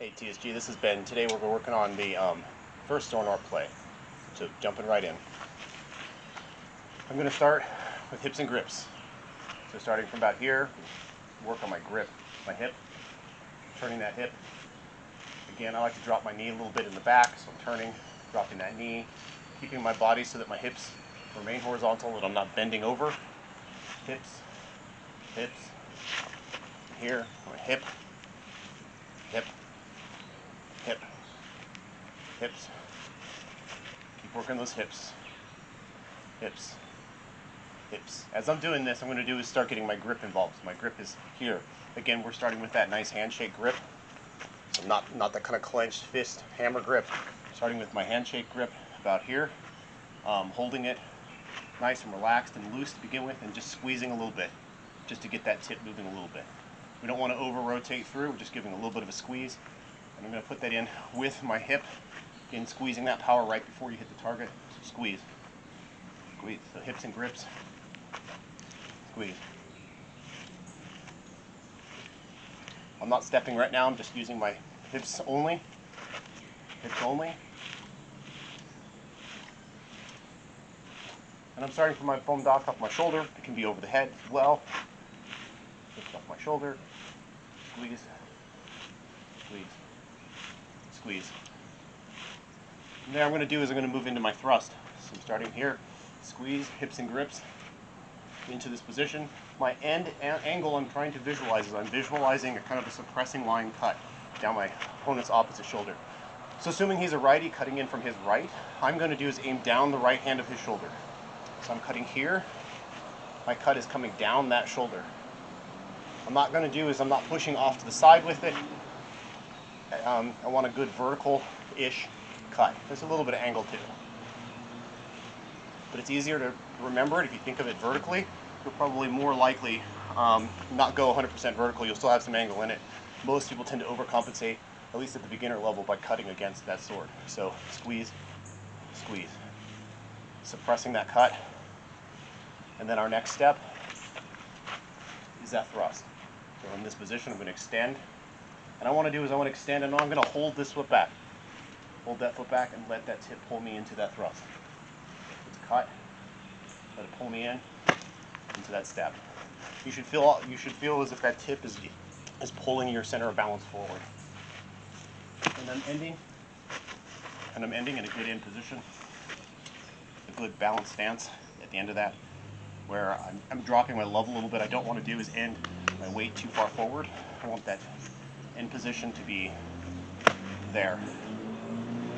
Hey TSG, this is Ben. Today we're working on the first Zornort play, so jumping right in. I'm going to start with hips and grips. So starting from about here, work on my grip, my hip, turning that hip. Again, I like to drop my knee a little bit in the back, so I'm turning, dropping that knee, keeping my body so that my hips remain horizontal, that I'm not bending over. Hips, hips, here, my hip, hip, hip, hips. Keep working those hips, hips, hips. As I'm doing this, I'm going to do is start getting my grip involved. So my grip is here. Again, we're starting with that nice handshake grip. So not that kind of clenched fist hammer grip. Starting with my handshake grip about here, holding it nice and relaxed and loose to begin with, and just squeezing a little bit, just to get that tip moving a little bit. We don't want to over rotate through. We're just giving a little bit of a squeeze. And I'm going to put that in with my hip, in squeezing that power right before you hit the target. So squeeze, squeeze. So hips and grips, squeeze. I'm not stepping right now. I'm just using my hips only. Hips only. And I'm starting from my foam dock off my shoulder. It can be over the head as well. Hips off my shoulder. Squeeze, squeeze, squeeze. And there I'm going to do is I'm going to move into my thrust. So I'm starting here, squeeze, hips and grips into this position. My end angle I'm trying to visualize is I'm visualizing a kind of a suppressing line cut down my opponent's opposite shoulder. So assuming he's a righty cutting in from his right, I'm going to do is aim down the right hand of his shoulder. So I'm cutting here, my cut is coming down that shoulder. I'm not going to do is I'm not pushing off to the side with it. I want a good vertical-ish cut. There's a little bit of angle too. But it's easier to remember it if you think of it vertically. You'll probably more likely not go 100% vertical. You'll still have some angle in it. Most people tend to overcompensate, at least at the beginner level, by cutting against that sword. So squeeze, squeeze. Suppressing that cut. And then our next step is that thrust. So in this position, I'm going to extend. And I want to do is I want to extend, and I'm going to hold this foot back. Hold that foot back and let that tip pull me into that thrust. It's cut. Let it pull me in into that step. You should feel as if that tip is pulling your center of balance forward. And I'm ending in a good end position, a good balanced stance at the end of that, where I'm dropping my level a little bit. I don't want to do is end my weight too far forward. I want that end position to be there,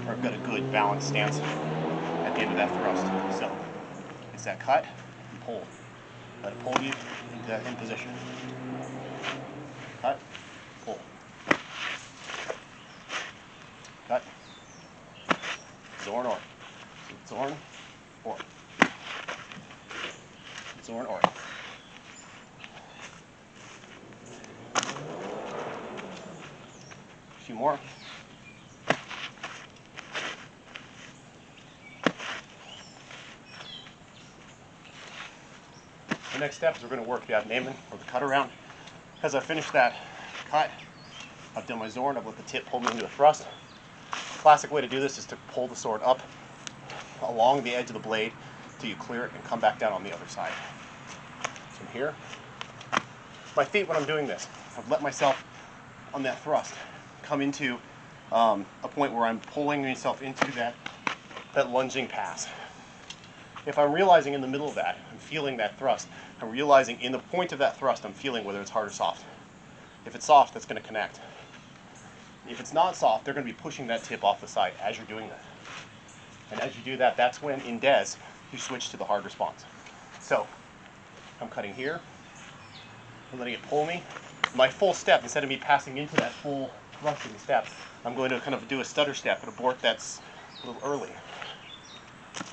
or I've got a good balanced stance at the end of that thrust. So it's that cut and pull. Let it pull you into that end position. Cut, pull. Cut. Zornort. Zornort. Zornort. A few more. The next step is we're going to work the abnehmen, or the cut around. As I finish that cut, I've done my Zorn. I've let the tip pull me into a thrust. The classic way to do this is to pull the sword up along the edge of the blade till you clear it and come back down on the other side. From here, my feet, when I'm doing this, I've let myself on that thrust come into a point where I'm pulling myself into that lunging pass. If I'm realizing in the middle of that, I'm feeling that thrust, I'm realizing in the point of that thrust, I'm feeling whether it's hard or soft. If it's soft, that's going to connect. If it's not soft, they're going to be pushing that tip off the side as you're doing that. And as you do that, that's when, in des, you switch to the hard response. So, I'm cutting here, I'm letting it pull me. My full step, instead of me passing into that full thrusting step, I'm going to kind of do a stutter step, an abort that's a little early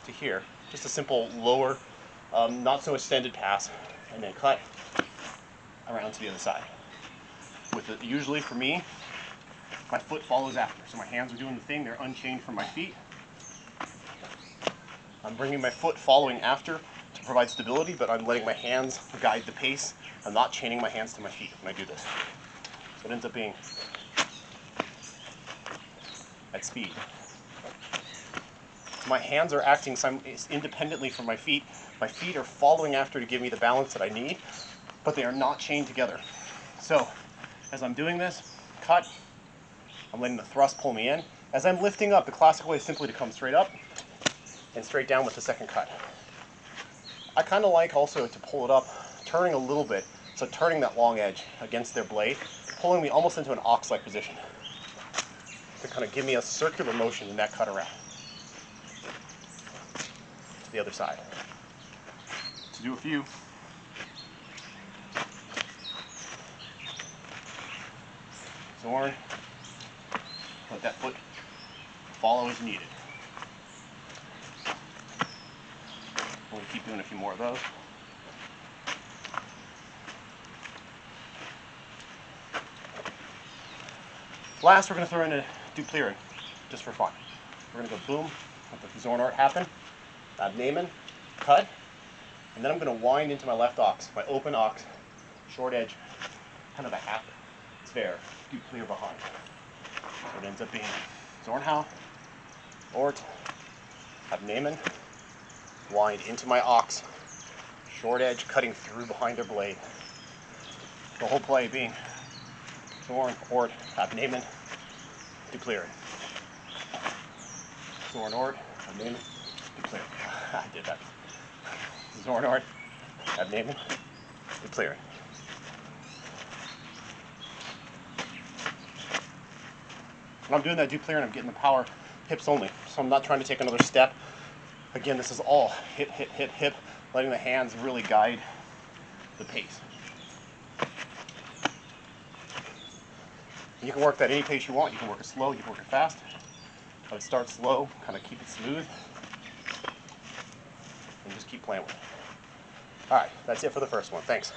to here. Just a simple lower, not so extended pass, and then cut around to the other side. With it, usually for me, my foot follows after. So my hands are doing the thing, they're unchained from my feet. I'm bringing my foot following after to provide stability, but I'm letting my hands guide the pace. I'm not chaining my hands to my feet when I do this. So it ends up being at speed. So my hands are acting independently from my feet. My feet are following after to give me the balance that I need, but they are not chained together. So as I'm doing this, cut, I'm letting the thrust pull me in. As I'm lifting up, the classic way is simply to come straight up and straight down with the second cut. I kind of like also to pull it up, turning a little bit, so turning that long edge against their blade, pulling me almost into an ox-like position to kind of give me a circular motion in that cut around to the other side. To do a few. Zorn, let that foot follow as needed. We'll keep doing a few more of those. Last, we're going to throw in a duplieren, just for fun. We're going to go boom, let the Zornort happen, abnehmen, cut, and then I'm going to wind into my left ox, my open ox, short edge, kind of a half sphere, duplier behind. So it ends up being zonhau-ort, abnehmen, wind into my ox, short edge cutting through behind their blade. The whole play being Zorn-ort, abnehmen, duplieren. Zornort, abnehmen, duplieren. I did that. Zornort, abnehmen, duplieren. When I'm doing that duplieren, I'm getting the power hips only. So I'm not trying to take another step. Again, this is all hip, hip, hip, hip, letting the hands really guide the pace. You can work that any pace you want. You can work it slow, you can work it fast. I would start slow, kind of keep it smooth, and just keep playing with it. All right, that's it for the first one. Thanks.